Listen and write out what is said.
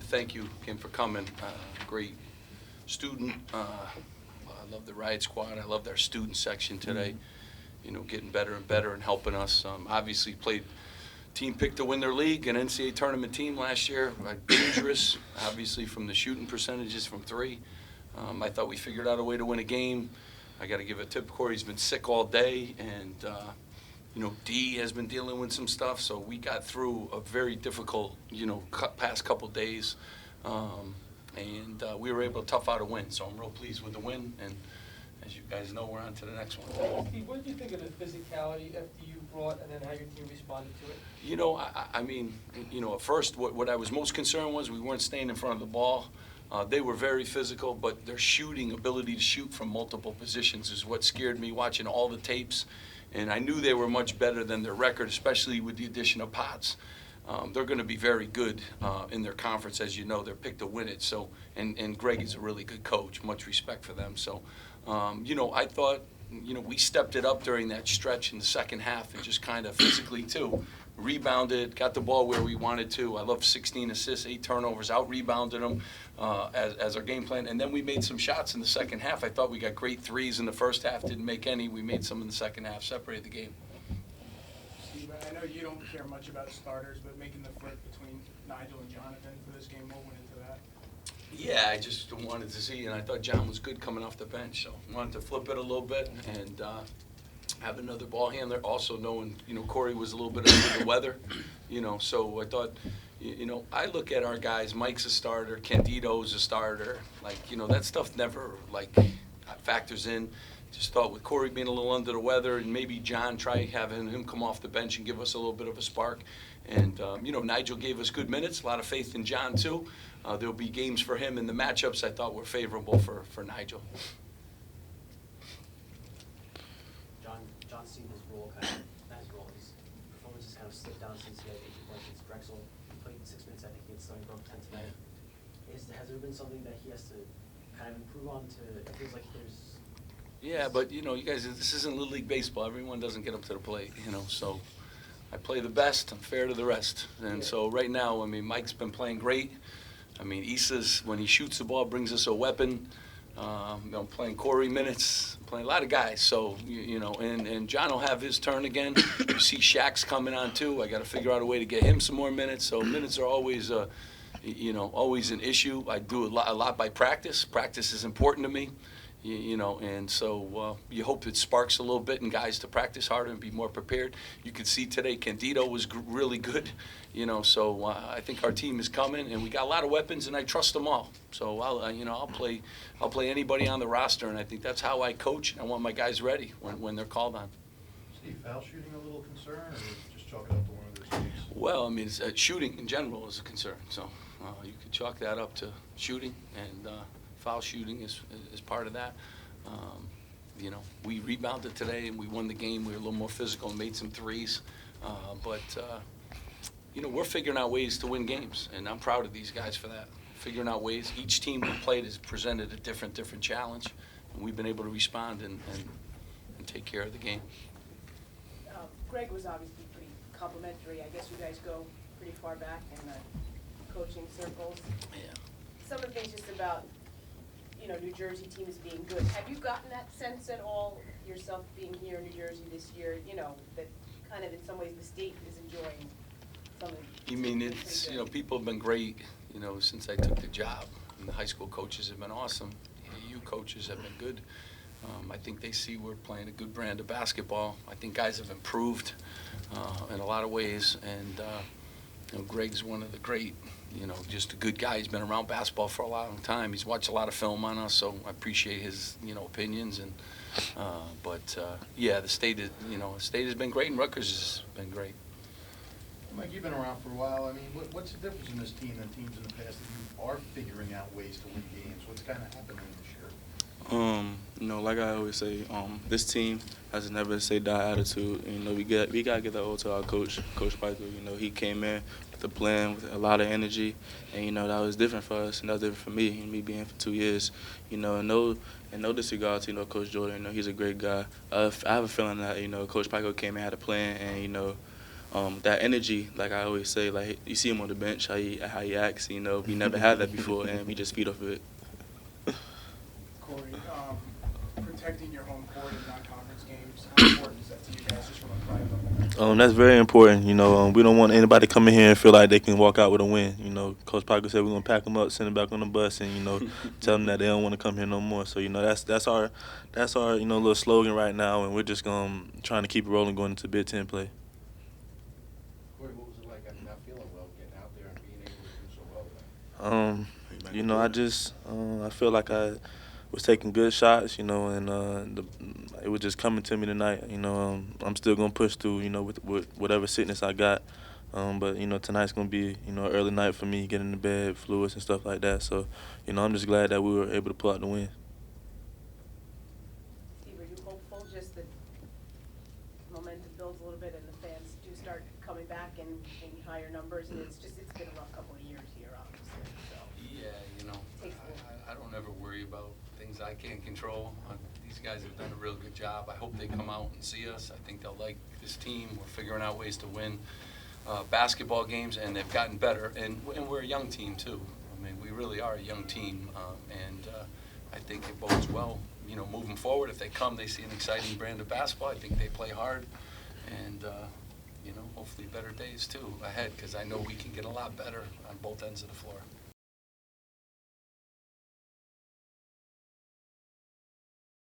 thank you, Kim, for coming. Great student. I love the Riot Squad. I love our student section today. You know, getting better and better and helping us. Obviously played team picked to win their league, an NCAA tournament team last year. Dangerous, obviously, from the shooting percentages from three. I thought we figured out a way to win a game. I got to give a tip. Corey's been sick all day, and you know, D has been dealing with some stuff. So we got through a very difficult, you know, past couple days, and we were able to tough out a win. So I'm real pleased with the win, and as you guys know, we're on to the next one. Steve, what did you think of the physicality FDU brought, and then how your team responded to it? You know, I mean, you know, at first, what I was most concerned was we weren't staying in front of the ball. They were very physical, but their shooting ability to shoot from multiple positions is what scared me watching all the tapes. And I knew they were much better than their record, especially with the addition of Potts. They're going to be very good in their conference, as you know. They're picked to win it. So, and Greg is a really good coach. Much respect for them. So, you know, I thought, you know, we stepped it up during that stretch in the second half and just kind of physically too. Rebounded, got the ball where we wanted to. I love 16 assists, 8 turnovers, out-rebounded them as our game plan. And then we made some shots in the second half. I thought we got great threes in the first half, didn't make any. We made some in the second half, separated the game. Steve, I know you don't care much about starters, but making the flip between Nigel and Jonathan for this game, what went into that? Yeah, I just wanted to see, and I thought John was good coming off the bench, so wanted to flip it a little bit and have another ball handler. Also knowing, you know, Corey was a little bit under the weather, you know, so I thought, you know, I look at our guys. Mike's a starter, Candido's a starter. Like, you know, that stuff never like factors in. Just thought with Corey being a little under the weather and maybe John try having him come off the bench and give us a little bit of a spark. And, you know, Nigel gave us good minutes, a lot of faith in John too. There'll be games for him, and the matchups I thought were favorable for Nigel. John's seen his role kind of, not his role, his performance has kind of slipped down since he had 18 points against Drexel. He played 6 minutes, I think, against Stony Brook 10 tonight. Has there been something that he has to kind of improve on it feels like there's... Yeah, but, you know, you guys, this isn't Little League Baseball. Everyone doesn't get up to the plate, you know, so I play the best. I'm fair to the rest. And so right now, I mean, Mike's been playing great. I mean, Issa's, when he shoots the ball, brings us a weapon. You know, playing Corey minutes, playing a lot of guys. So, you know, and John will have his turn again. You see Shaq's coming on, too. I got to figure out a way to get him some more minutes. So minutes are always, you know, always an issue. I do a lot by practice. Practice is important to me. You know, and so you hope it sparks a little bit in guys to practice harder and be more prepared. You could see today Candido was really good, you know, so I think our team is coming, and we got a lot of weapons, and I trust them all. So I'll play anybody on the roster, and I think that's how I coach, and I want my guys ready when they're called on. Steve, foul shooting a little concern, or just chalk it up to one of those things? Well, I mean, shooting in general is a concern, so you could chalk that up to shooting, and foul shooting is part of that. You know, we rebounded today and we won the game. We were a little more physical and made some threes. But you know, we're figuring out ways to win games, and I'm proud of these guys for that. Figuring out ways. Each team we played has presented a different challenge, and we've been able to respond and take care of the game. Greg was obviously pretty complimentary. I guess you guys go pretty far back in the coaching circles. Yeah. Some of the things just about, you know, New Jersey teams being good. Have you gotten that sense at all yourself being here in New Jersey this year, you know, that kind of in some ways the state is enjoying some of the... You mean, it's, you know, people have been great, you know, since I took the job. And the high school coaches have been awesome. The AU coaches have been good. I think they see we're playing a good brand of basketball. I think guys have improved in a lot of ways. And, you know, Greg's one of the great, you know, just a good guy. He's been around basketball for a long time. He's watched a lot of film on us, so I appreciate his, you know, opinions. And yeah, the state is, you know, the state has been great, and Rutgers has been great. Mike, you've been around for a while. I mean, what's the difference in this team than teams in the past that you are figuring out ways to win games? What's kind of happening this year? You know, like I always say, this team has a never say die attitude. And, you know, we gotta get that over to our coach, Coach Piker. You know, he came in with a plan with a lot of energy, and you know that was different for us, and that was different for me. And me being for 2 years, you know, and no disregard to, you know, Coach Jordan. You know, he's a great guy. I have a feeling that, you know, Coach Piker came and had a plan, and you know, that energy, like I always say, like you see him on the bench, how he acts. You know, we never had that before, and we just feed off of it. Corey, protecting your home court in non-conference games, how important is that to you guys just from a pride level? That's very important. We don't want anybody coming here and feel like they can walk out with a win. Coach Parker said we're gonna pack them up, send them back on the bus, and tell them that they don't want to come here no more. So that's our little slogan right now, and we're just trying to keep it rolling going into Big Ten play. Corey, what was it like after not feeling well, getting out there and being able to do so well? I feel like I was taking good shots, and it was just coming to me tonight. I'm still gonna push through, with whatever sickness I got. But tonight's gonna be, an early night for me, getting to bed, fluids and stuff like that. So, I'm just glad that we were able to pull out the win. Steve, are you hopeful just that momentum builds a little bit and the fans do start coming back in higher numbers? And it's been a rough couple of years here, obviously, so. Yeah, Takes a little- I don't ever worry about things I can't control. These guys have done a real good job. I hope they come out and see us. I think they'll like this team. We're figuring out ways to win basketball games, and they've gotten better. And we're a young team, too. I mean, we really are a young team, and I think it bodes well, moving forward. If they come, they see an exciting brand of basketball. I think they play hard, and, hopefully better days, too, ahead, because I know we can get a lot better on both ends of the floor.